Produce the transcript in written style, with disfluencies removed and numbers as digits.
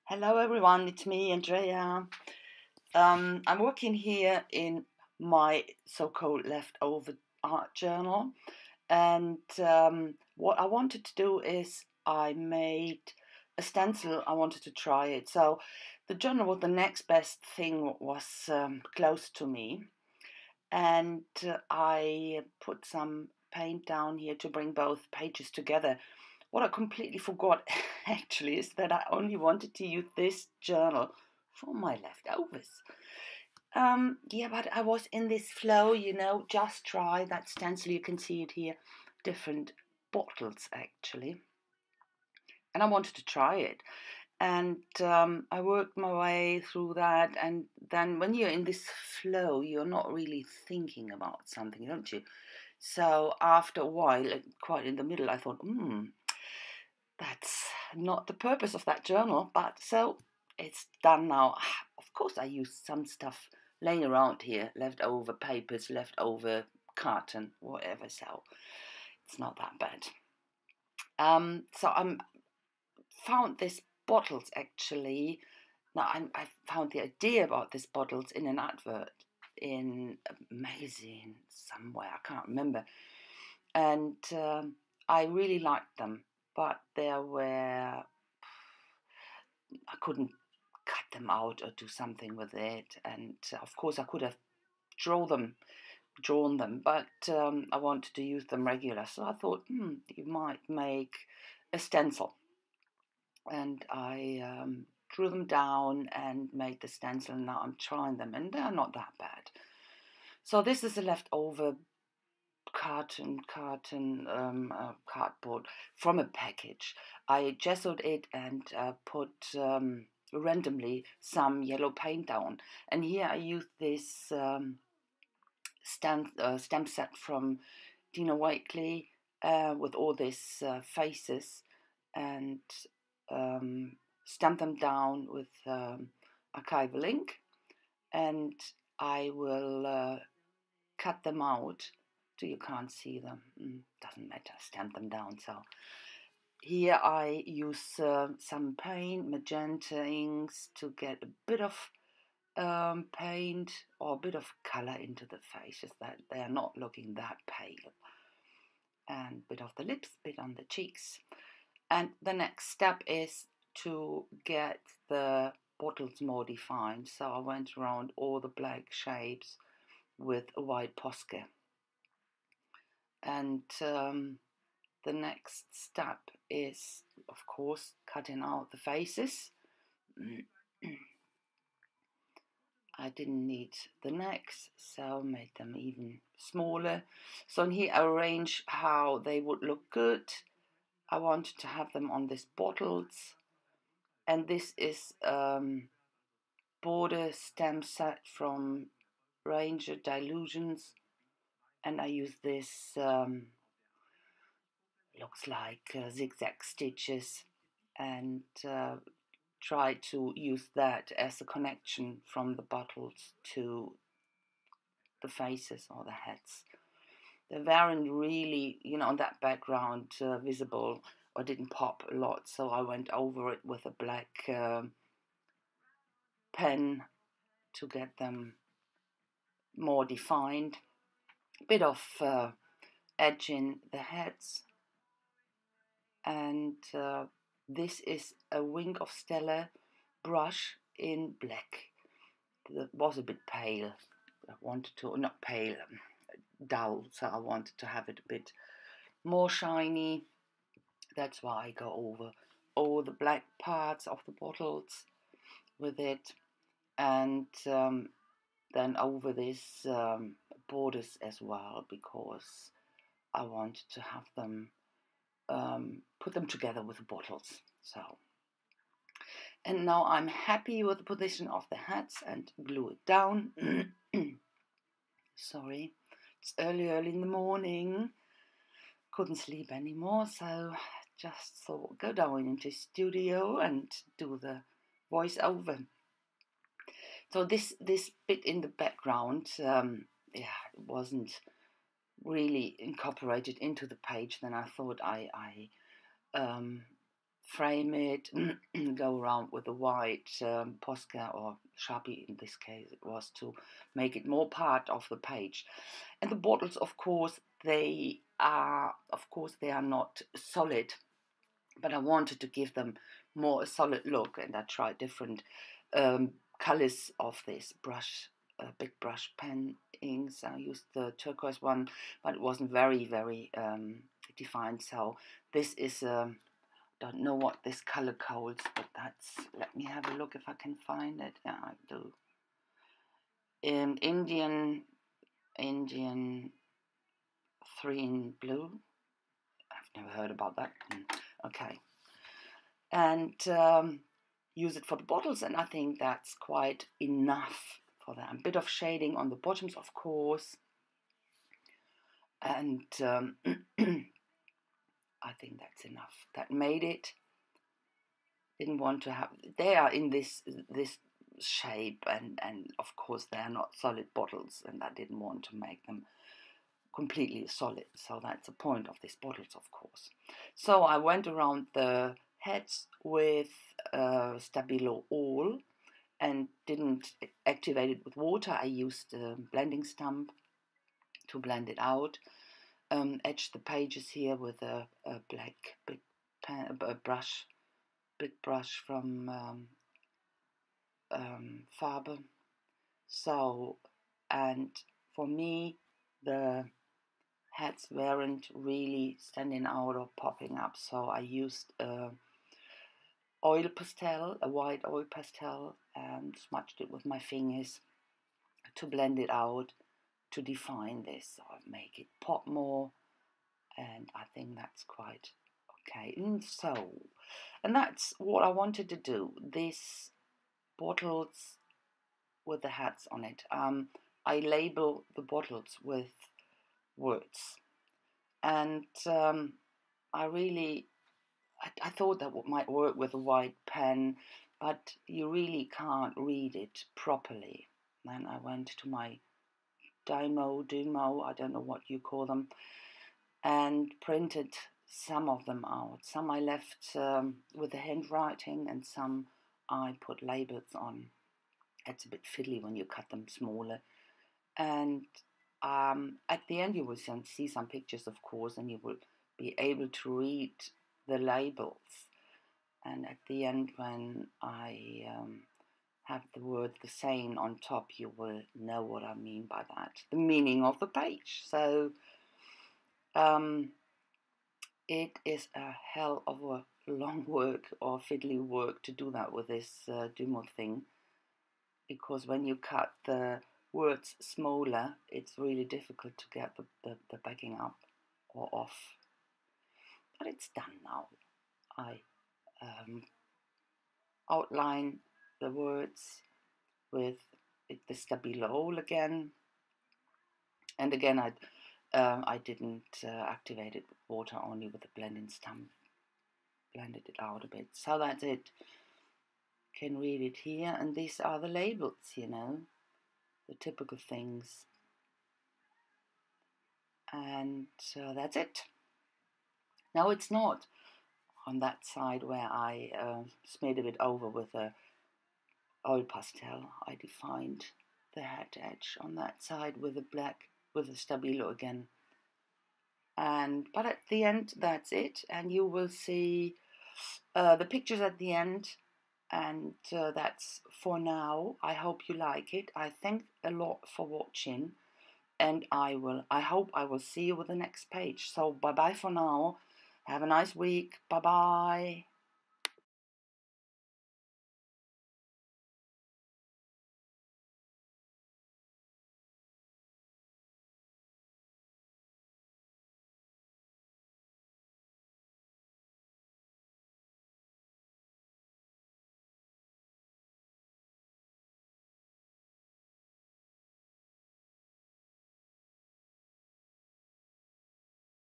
Hello everyone, it's me, Andrea. I'm working here in my so-called leftover art journal, and what I wanted to do is I made a stencil. I wanted to try it. So the journal was the next best thing, what was close to me, and I put some paint down here to bring both pages together. What I completely forgot actually is that I only wanted to use this journal for my leftovers. Yeah, but I was in this flow, just try that stencil. You can see it here, different bottles actually. And I wanted to try it. And I worked my way through that. And then when you're in this flow, you're not really thinking about something, don't you? So after a while, quite in the middle, I thought, that's not the purpose of that journal, but so it's done now. Of course, I used some stuff laying around here, leftover papers, leftover carton, whatever, so it's not that bad. So I found these bottles actually. Now I found the idea about these bottles in an advert in a magazine somewhere, I can't remember, and I really liked them, but there were I couldn't cut them out or do something with it. And of course, I could have drawn them, but I wanted to use them regular. So I thought, you might make a stencil. And I drew them down and made the stencil. And now I'm trying them, and they're not that bad. So this is a leftover cardboard from a package. I gessoed it and put randomly some yellow paint down. And here I used this stamp set from Dina Whiteley with all these faces, and stamp them down with archival ink. And I will cut them out. You can't see them, doesn't matter, stamp them down. So here I use some paint, magenta inks, to get a bit of paint or a bit of color into the faces, that they are not looking that pale, and a bit of the lips, a bit on the cheeks. And the next step is to get the bottles more defined. So I went around all the black shapes with a white Posca. And the next step is, of course, cutting out the faces. I didn't need the necks, so made them even smaller. So in here I arranged how they would look good. I wanted to have them on these bottles. And this is border stamp set from Ranger Dilutions. And I use this, looks like zigzag stitches, and try to use that as a connection from the bottles to the faces or the heads. They weren't really, on that background visible, or didn't pop a lot, so I went over it with a black pen to get them more defined. A bit of edge in the heads, and this is a Wing of Stella brush in black. It was a bit pale. I wanted to, not pale, dull, so I wanted to have it a bit more shiny. That's why I go over all the black parts of the bottles with it, and then over these borders as well, because I wanted to have them put them together with the bottles. So, and now I'm happy with the position of the hats, and glue it down. Sorry, it's early in the morning, couldn't sleep anymore, so just thought go down into studio and do the voiceover. So this bit in the background, it wasn't really incorporated into the page. Then I thought I frame it, go around with a white Posca or Sharpie in this case it was, to make it more part of the page. And the bottles, of course, they are not solid, but I wanted to give them more a solid look, and I tried different colors of this brush, big brush pen inks. I used the turquoise one, but it wasn't very defined. So this is don't know what this color codes, but that's, let me have a look if I can find it. Yeah, I do. Indian 3 in blue. I've never heard about that. Okay. And use it for the bottles, and I think that's quite enough for that. A bit of shading on the bottoms, of course, and I think that's enough. That made it. Didn't want to have, they are in this shape, and of course they are not solid bottles, and I didn't want to make them completely solid, so that's the point of these bottles, of course. So I went around the heads with Stabilo All and didn't activate it with water. I used a blending stump to blend it out. Etched the pages here with a black big brush from Farbe. So, and for me the heads weren't really standing out or popping up, so I used a oil pastel, a white oil pastel, and smudged it with my fingers to blend it out, to define this or make it pop more, and I think that's quite okay. And that's what I wanted to do, these bottles with the hats on it. I label the bottles with words, and I thought that might work with a white pen, but you really can't read it properly. Then I went to my Dumo, I don't know what you call them, and printed some of them out. Some I left with the handwriting, and some I put labels on. It's a bit fiddly when you cut them smaller. And at the end you will see some pictures, of course, and you will be able to read the labels. And at the end, when I have the word "the saying" on top, you will know what I mean by that, the meaning of the page. So it is a hell of a long work or fiddly work to do that with this Dumo thing, because when you cut the words smaller, it's really difficult to get the backing up or off. But it's done now. I outline the words with the Stabilo again, and again I didn't activate it with water, only with the blending stump. Blended it out a bit. So that's it. Can read it here, and these are the labels, you know, the typical things. And that's it. Now it's not on that side where I smeared a bit over with a oil pastel. I defined the hat edge on that side with a black, with a Stabilo again. But at the end, that's it, and you will see the pictures at the end. And that's for now. I hope you like it. I thank a lot for watching, and I hope I will see you with the next page. So bye bye for now. Have a nice week. Bye bye.